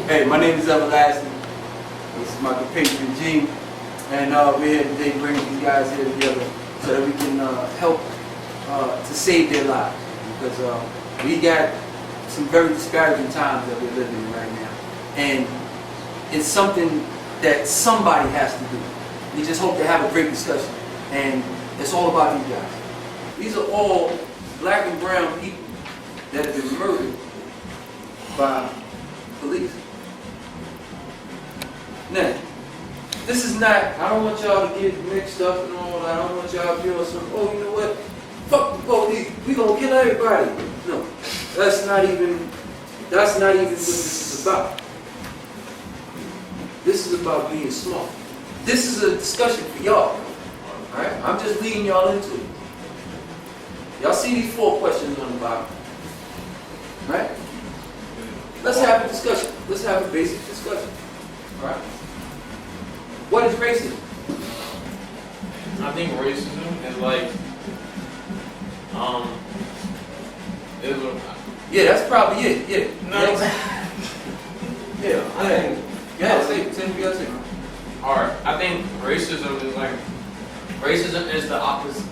Hey, my name is Everlasting. This is my compatriot Gene, and we're here today bringing these guys here together so that we can help to save their lives, because we got some very disparaging times that we're living in right now, and it's something that somebody has to do. We just hope to have a great discussion, and it's all about these guys. These are all black and brown people that have been murdered by police. Now, this is not, I don't want y'all to get mixed up and all that. I don't want y'all to feel some, oh, you know what? Fuck the police, we gonna kill everybody. No, that's not even what this is about. This is about being smart. This is a discussion for y'all. Alright? I'm just leading y'all into it. Y'all see these 4 questions on the bottom. Right? Let's have a discussion. Let's have a basic discussion. Alright? What is racism? I think racism is like, yeah, that's probably it. Yeah. No. Yeah. I think. Yeah. Say what you gotta say. Alright, I think racism is the opposite.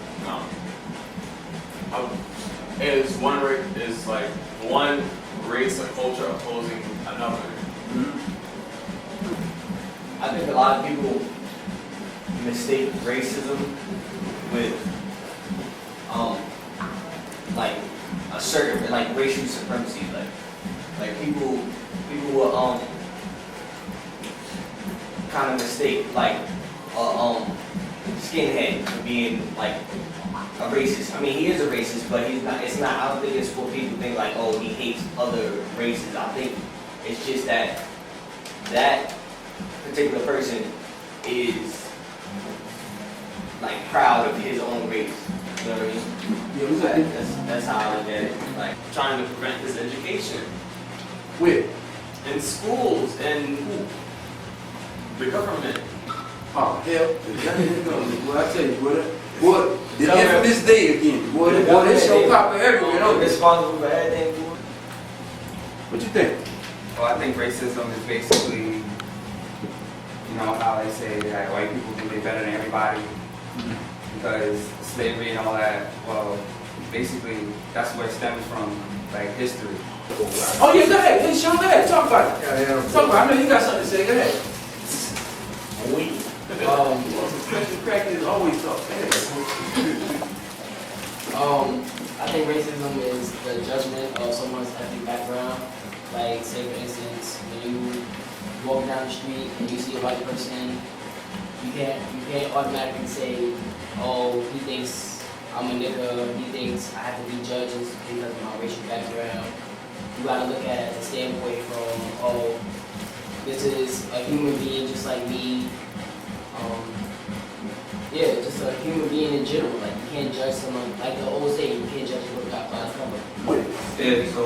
Is like one race or culture opposing another. Mm-hmm. I think a lot of people mistake racism with like a certain like racial supremacy. Like people will kind of mistake like skinhead for being like a racist. I mean, he is a racist, but he's not. It's not. I don't think it's what people think like, oh, he hates other races. I think it's just that particular person is like proud of his own race. You know what I mean? Yeah, that's how I look at it. Like Trying to prevent this education where? in schools and the government. Oh, hell. Boy, I tell you, boy, the infamous day again. Boy, they show popping everywhere, don't they? responsible for everything. What you think? Well, I think racism is basically, you know, how they say that white people think they're better than everybody because slavery and all that. Well, basically, that's where it stems from, like history. Oh, yeah, go ahead. Hey, Sean, go ahead. Talk about it. Talk about it. I know you got something to say. Go ahead. Special crackers always talk. Go ahead. I think racism is the judgment of someone's ethnic background. Like, say for instance, when you walk down the street and you see a white person, you can't automatically say, oh, he thinks I'm a nigga, he thinks I have to be judged because of my racial background. You gotta look at it as a standpoint from, oh, this is a human being just like me. Yeah, just a human being in general. Like, you can't judge someone, like the old saying, you can't judge a book by its cover. Yeah, so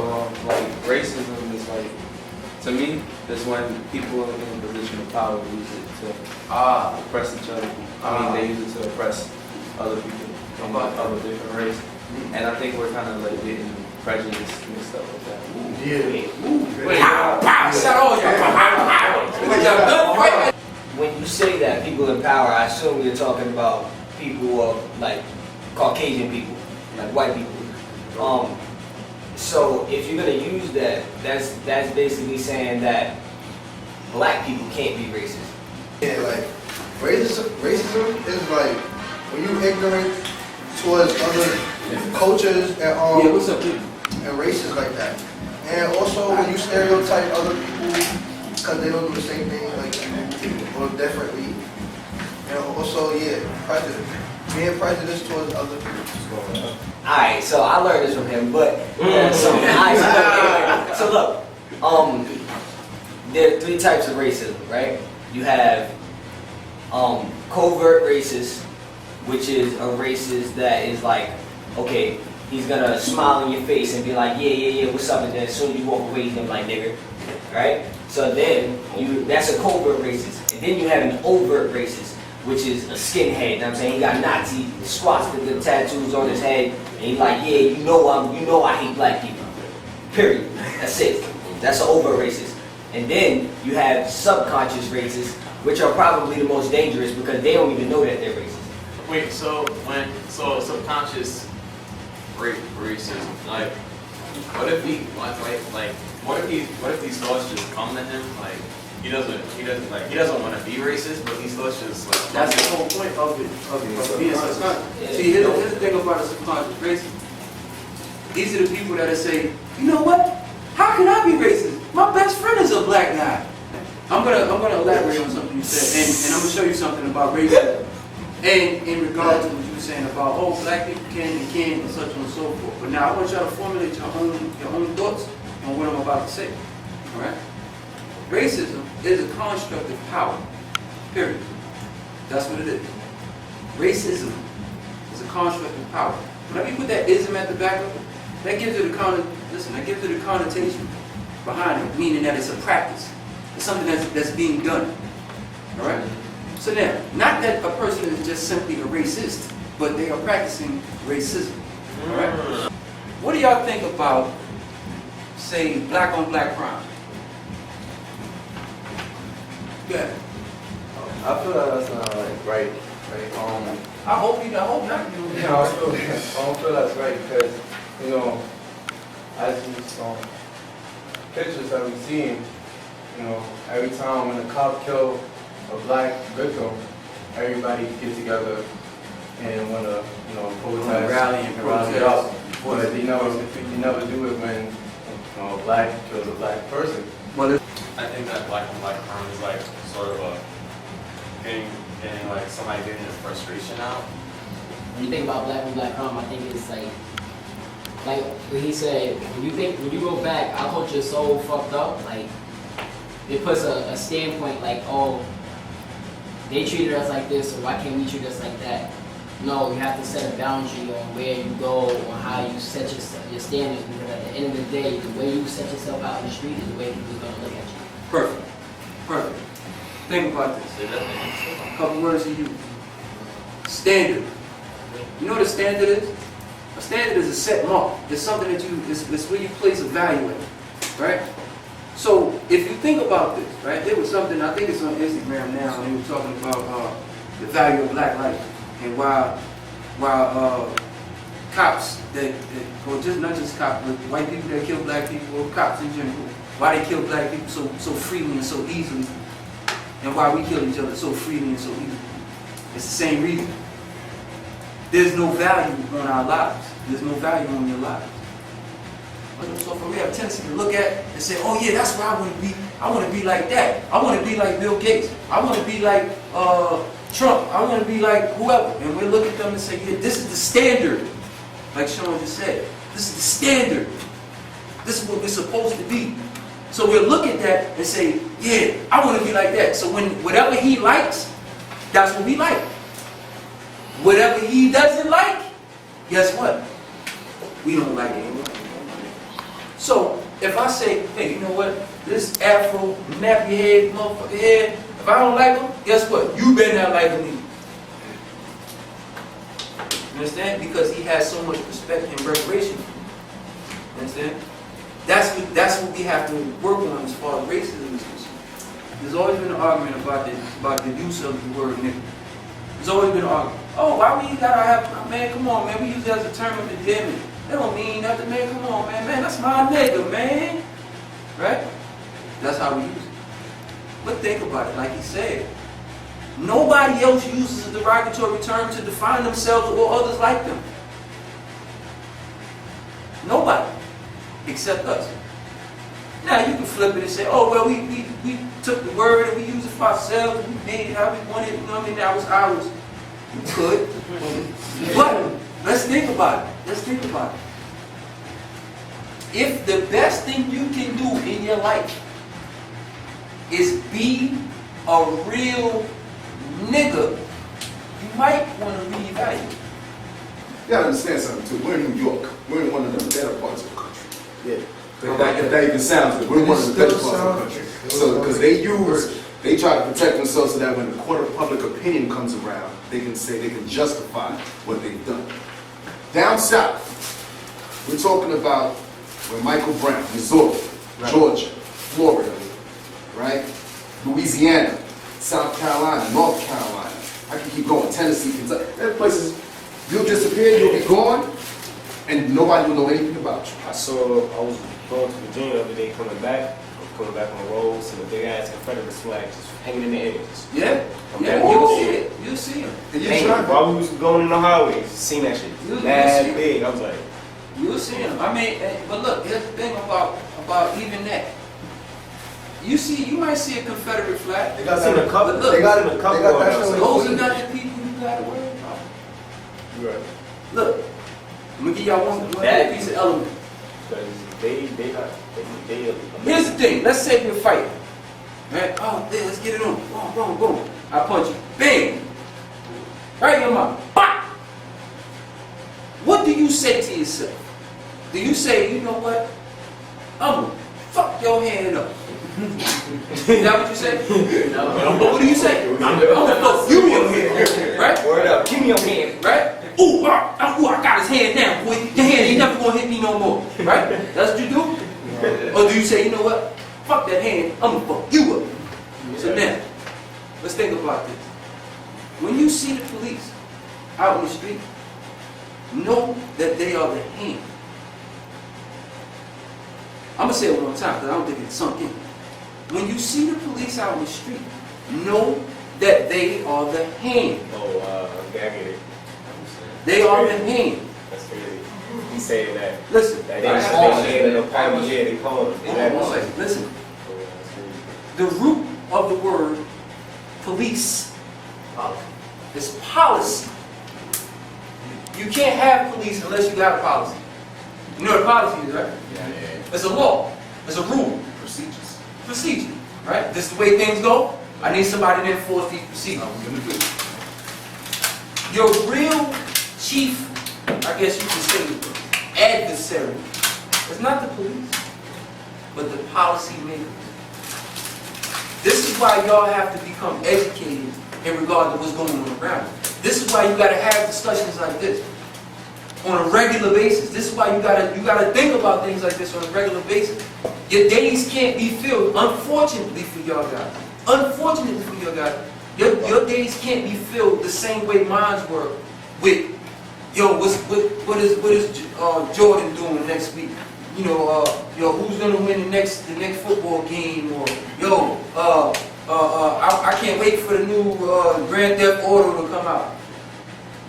like racism is like, to me, it's when people in a position of power use it to oppress each other. I mean, they use it to oppress other people from of a different race. And I think we're kind of like getting prejudiced and stuff like that. When you say that, people in power, I assume you're talking about people who are like Caucasian people, like white people. So if you're gonna use that, that's basically saying that black people can't be racist. Yeah, like racism is like when you ignorant towards other cultures and Yeah, what's up, dude? and races like that. And also when you stereotype other people because they don't do the same thing like you or differently. And also, yeah, prejudice. Being prejudiced towards other people. Alright, so I learned this from him, but so look, there are 3 types of racism, right? You have covert racist, which is a racist that is like, okay, he's gonna smile in your face and be like, yeah, what's up? And then as soon as you walk away, he's gonna be like, nigger, right? So then that's a covert racist. And then you have an overt racist, which is a skinhead. You know what I'm saying? He got Nazi swastika tattoos on his head, and he's like, yeah, you know I hate black people. Period. That's it. That's an overt racist. And then you have subconscious racists, which are probably the most dangerous because they don't even know that they're racist. Wait, so subconscious racism, like, what if these thoughts just come to him, like, he doesn't want to be racist, but these thoughts just like. That's the whole point of being subconscious. See, here's the thing about a subconscious racist. These are the people that say, you know what? How can I be racist? My best friend is a black guy. I'm gonna elaborate on something you said, and I'm gonna show you something about racism. And in regard to what you were saying about, oh, black people can and can't and such on and so forth. But now I want y'all to formulate your own thoughts on what I'm about to say. All right? Racism is a construct of power. Period. That's what it is. Racism is a construct of power. Whenever you put that ism at the back of it, that gives it a connotation behind it, meaning that it's a practice. It's something that's being done. All right? So now, not that a person is just simply a racist, but they are practicing racism. All right? What do y'all think about, say, black on black crime? Yeah. I feel like that's not like right. I hope not. Yeah, I don't feel that's right because, you know, as these pictures that we've seen, you know, every time when a cop kills a black victim, everybody get together and want to, you know, protest, rally and protest. up. But you never do it when, you know, a black kills a black person. Well, I think that black on black crime is like sort of a getting like somebody getting their frustration out. When you think about black on black crime, I think it's like what he said, when you go back, our culture is so fucked up, like, it puts a standpoint like, oh, they treated us like this, so why can't we treat us like that? No, you have to set a boundary on where you go, on how you set your standards, because at the end of the day, the way you set yourself out in the street is the way people are going to look at you. perfect. Perfect. Think about this. A couple words to use. Standard. You know what a standard is? A standard is a set mark. It's something that it's where you place a value in, right? So if you think about this, right, there was something, I think it's on Instagram now, and they were talking about the value of black life and why cops or just not just cops, but white people that kill black people, or cops in general, why they kill black people so freely and so easily, and why we kill each other so freely and so easily. It's the same reason. There's no value on our lives. There's no value on your lives. So we have a tendency to look at and say, oh yeah, that's where I want to be. I want to be like that. I want to be like Bill Gates. I want to be like Trump. I want to be like whoever. And we look at them and say, yeah, this is the standard. Like Sean just said, this is the standard. This is what we're supposed to be. So we'll look at that and say, yeah, I want to be like that. So when whatever he likes, that's what we like. Whatever he doesn't like, guess what? We don't like it anymore. So if I say, hey, you know what? This afro, nappy head, motherfucker head, if I don't like him, guess what? You better not like him either. You understand? Because he has so much respect and reparation. You understand? That's what we have to work on as far as racism is concerned. There's always been an argument about the use of the word nigga. There's always been an argument. Oh, why we gotta have, man, come on, man, we use that as a term of endearment. That don't mean nothing, man, come on, man, that's my nigga, man. Right? That's how we use it. But think about it, like he said, nobody else uses a derogatory term to define themselves or others like them. Nobody. Except us. Now you can flip it and say, oh, well, we took the word and we used it for ourselves, and we made it how we wanted, you know what I mean? That was ours. We could. But let's think about it. Let's think about it. If the best thing you can do in your life is be a real nigga, you might want to reevaluate. You gotta understand something too. We're in New York. We're in one of the better parts of the country. Yeah. If that even sounds good, we're in one of the better parts of the country. So, because they try to protect themselves so that when the court of public opinion comes around, they can justify what they've done. Down south, we're talking about where Michael Brown, Missouri, Georgia, Florida, right? Louisiana, South Carolina, North Carolina. I can keep going. Tennessee, Kentucky. There are places you'll disappear, you'll be gone, and nobody will know anything about you. I was going to Virginia the other day, coming back on the road, seeing a big ass Confederate flag just hanging in the air. Yeah, I'm yeah, like, you'll whoa. see it. You'll see it. And you're Hanging. driving. While we was going in the highway, seen that shit. You see That it. big. I was like, You'll see them. I mean, but look, here's the thing about even that. You might see a Confederate flag. They I got seen a that. couple. Look, They got seen a couple they got of that them. shit on Those the are fleet. not the people you gotta worry about. Right. Look, I'm gonna give y'all one That- piece of element. Because they got, they Here's the thing. Let's say we're fighting. Right? Oh, yeah, let's get it on. Boom, boom, boom. I punch you. Bang! Right in your mouth. Bop! What do you say to yourself? Do you say, you know what? I'm gonna fuck your hand up. Is that what you say? No. What do you say? I'm gonna fuck you your hand. Right? Word up. Give me your hand. Right? Ooh, I got his hand down, boy. Your hand ain't never gonna hit me no more. Right? That's what you do? Or do you say, you know what? Fuck that hand, I'm gonna fuck you up. So now, let's think about this. When you see the police out in the street, know that they are the hand. I'm gonna say it one more time because I don't think it's sunk in. When you see the police out in the street, know that they are the hand. okay, I get it. They are the hand. That's crazy. He saying that. Listen, That they hand in the palm, yeah, they call it. hold on one second. Listen. The root of the word police is policy. You can't have police unless you got a policy. You know what a policy is, right? Yeah. It's a law. It's a rule. Procedures. Procedure. Right? This is the way things go. I need somebody to enforce these procedures. How we gonna do it? Your real chief, I guess you could say, adversary, is not the police, but the policy makers. This is why y'all have to become educated in regard to what's going on around you. This is why you gotta have discussions like this on a regular basis. This is why you gotta think about things like this on a regular basis. Your days can't be filled, unfortunately for y'all guys. Unfortunately for y'all guys, your days can't be filled the same way mine were with, yo, what is Jordan doing next week? You know, who's gonna win the next football game? Or I can't wait for the new Grand Theft Auto to come out.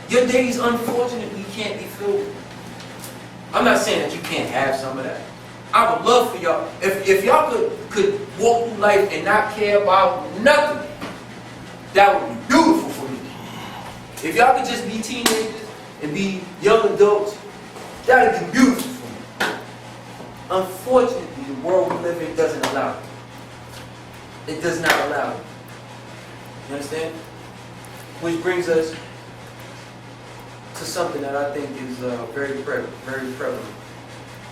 Your days, unfortunately, can't be filled. I'm not saying that you can't have some of that. I would love for y'all, if y'all could walk through life and not care about nothing, that would be beautiful for me. If y'all could just be teenagers and be young adults, that would be beautiful for me. Unfortunately, the world we live in doesn't allow it. It does not allow it. You understand? Which brings us to something that I think is very prevalent.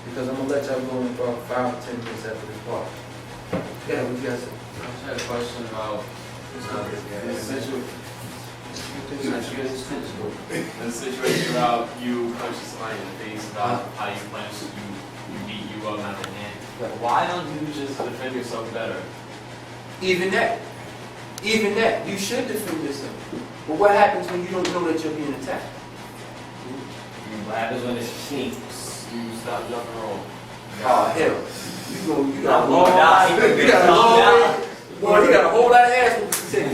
Because I'm going to let y'all go in about 5 or 10 minutes after this part. Yeah, what you guys say? I just had a question about the situation about you punching somebody in the face, about how you punch, you beat you up, not the hand. Right. Why don't you just defend yourself better? Even that, you should defend yourself. But what happens when you don't know that you're being attacked? What happens when it's sneak? You stop, jump, and roll. Oh hell, you got a Nah, long, you got a long, boy, you got a whole lot of ass whooping to take.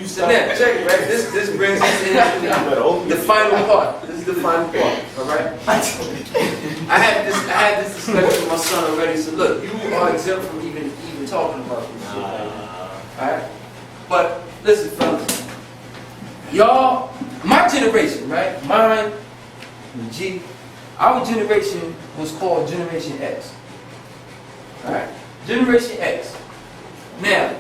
So now, check it, right? This brings us into the final part. This is the final part, all right? I had this discussion with my son already. So look, you are exempt from even talking about this shit, all right? But listen, fellas, y'all, my generation, right? Mine, and G, our generation was called Generation X. All right, Generation X. Now,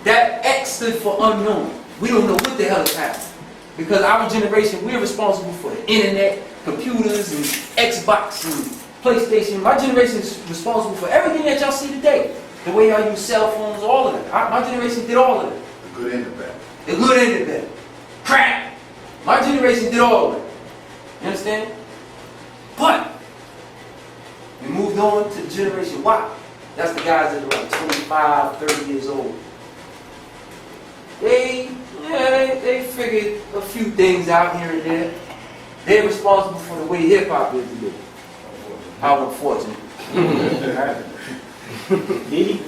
that X stood for unknown. We don't know what the hell is happening. Because our generation, we're responsible for the internet, computers, and Xbox, and PlayStation. My generation is responsible for everything that y'all see today. The way y'all use cell phones, all of it. My generation did all of it. The good and the bad. The good and the bad. Crap! My generation did all of it. You understand? But we moved on to Generation Y. That's the guys that are like 25, 30 years old. They figured a few things out here and there. They're responsible for the way hip hop is today. How unfortunate.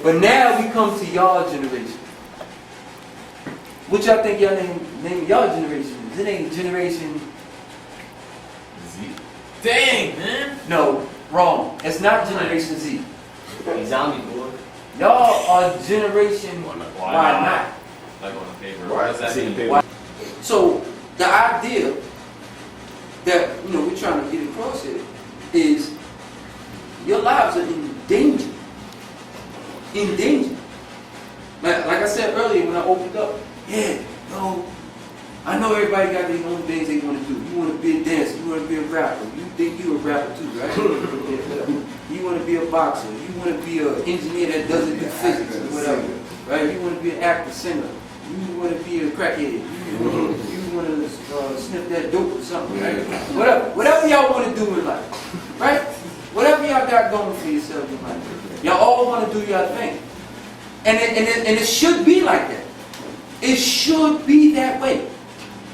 But now we come to y'all generation. What y'all think y'all name y'all generation is? It ain't generation Z. Dang, man. No, wrong. It's not Generation Z. Hey, zombie boy. Y'all are Generation Why Why not? Like on the paper. Why? What does that See, mean? paper. So the idea that we're trying to get across here is your lives are in danger. In danger. Like I said earlier when I opened up, I know everybody got their own things they want to do. You want to be a dancer, you want to be a rapper. You think you're a rapper too, right? You want to be a boxer. You want to be an engineer that doesn't do physics or whatever, right? You want to be an actor, singer. You want to be a crackhead. You want to sniff that dope or something, right? Whatever y'all want to do in life, right? Whatever y'all got going for yourself in life, y'all all want to do your thing, and it should be like that. It should be that way.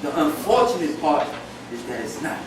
The unfortunate part is that it's not.